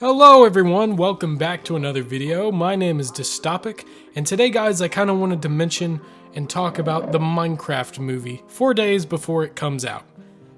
Hello everyone, welcome back to another video. My name is Dystopic, and today guys I kind of wanted to mention and talk about the Minecraft movie 4 days before it comes out.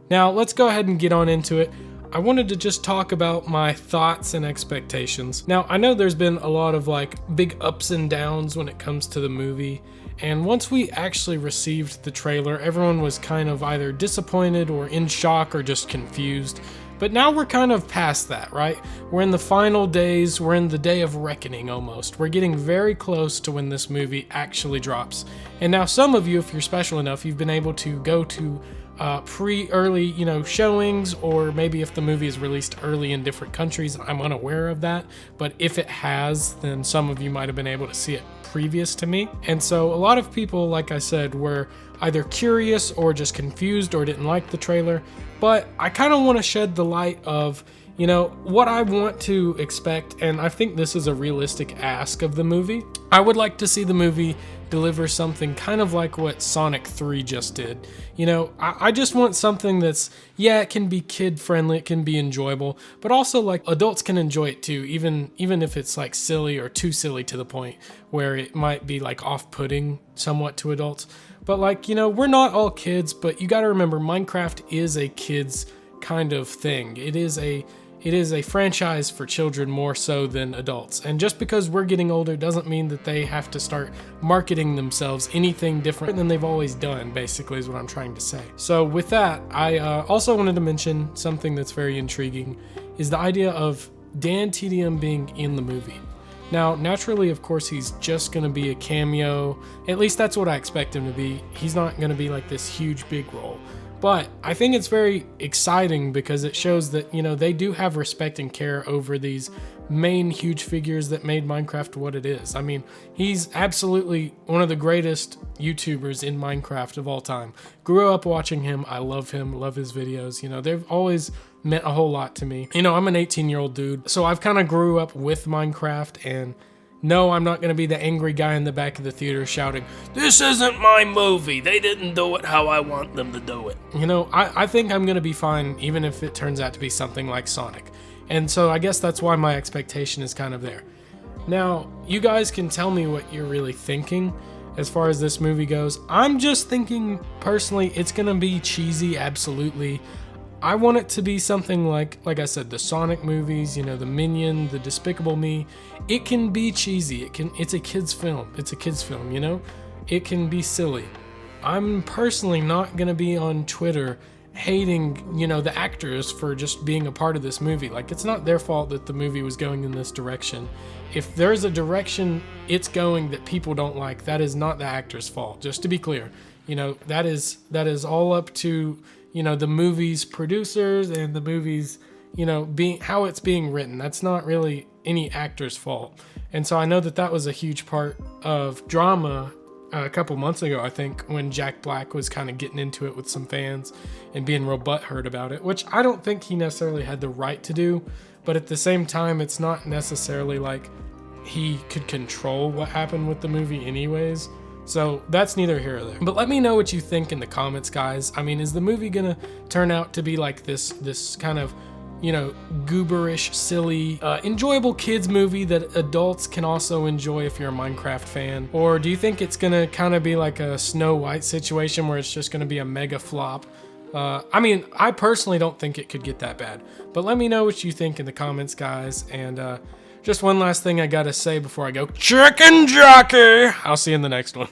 Now let's go ahead and get on into it. I wanted to just talk about my thoughts and expectations. Now I know there's been a lot of big ups and downs when it comes to the movie, and once we actually received the trailer, everyone was kind of either disappointed or in shock or just confused. But now we're kind of past that, right? We're in the final days, we're in the day of reckoning almost. We're getting very close to when this movie actually drops. And now some of you, if you're special enough, you've been able to go to early showings, or maybe if the movie is released early in different countries, I'm unaware of that. But if it has, then some of you might have been able to see it previous to me. And so a lot of people, like I said, were either curious or just confused or didn't like the trailer. But I kind of want to shed the light of, what I want to expect, and I think this is a realistic ask of the movie. I would like to see the movie deliver something kind of like what Sonic 3 just did. I just want something that's, it can be kid friendly, it can be enjoyable, but also adults can enjoy it too, even if it's silly or too silly to the point where it might be off-putting somewhat to adults. But we're not all kids, but you gotta remember Minecraft is a kids kind of thing. It is a franchise for children more so than adults. And just because we're getting older doesn't mean that they have to start marketing themselves anything different than they've always done, basically is what I'm trying to say. So with that, I also wanted to mention something that's very intriguing, is the idea of Dan TDM being in the movie. Now, naturally, of course, he's just going to be a cameo. At least that's what I expect him to be. He's not going to be this huge, big role. But I think it's very exciting because it shows that, they do have respect and care over these main huge figures that made Minecraft what it is. I mean, he's absolutely one of the greatest YouTubers in Minecraft of all time. Grew up watching him. I love him, love his videos. They've always meant a whole lot to me. I'm an 18-year-old dude, so I've kind of grew up with Minecraft, and no, I'm not going to be the angry guy in the back of the theater shouting, "This isn't my movie. They didn't do it how I want them to do it." I think I'm going to be fine even if it turns out to be something like Sonic. And so I guess that's why my expectation is kind of there. Now, you guys can tell me what you're really thinking as far as this movie goes. I'm just thinking, personally, it's going to be cheesy, absolutely. I want it to be something like I said, the Sonic movies, the Minion, the Despicable Me. It can be cheesy. It's a kid's film. It's a kid's film, It can be silly. I'm personally not going to be on Twitter hating, the actors for just being a part of this movie. It's not their fault that the movie was going in this direction. If there's a direction it's going that people don't like, that is not the actor's fault. Just to be clear, that is all up to the movie's producers and the movie's, being how it's being written. That's not really any actor's fault. And so I know that was a huge part of drama a couple months ago, I think, when Jack Black was kind of getting into it with some fans and being real butthurt about it, which I don't think he necessarily had the right to do. But at the same time, it's not necessarily like he could control what happened with the movie anyways. So that's neither here or there. But let me know what you think in the comments, guys. I mean, is the movie gonna turn out to be like this kind of, gooberish, silly, enjoyable kids movie that adults can also enjoy if you're a Minecraft fan? Or do you think it's gonna kind of be like a Snow White situation where it's just gonna be a mega flop? I mean, I personally don't think it could get that bad. But let me know what you think in the comments, guys. And just one last thing I gotta say before I go, chicken jockey! I'll see you in the next one.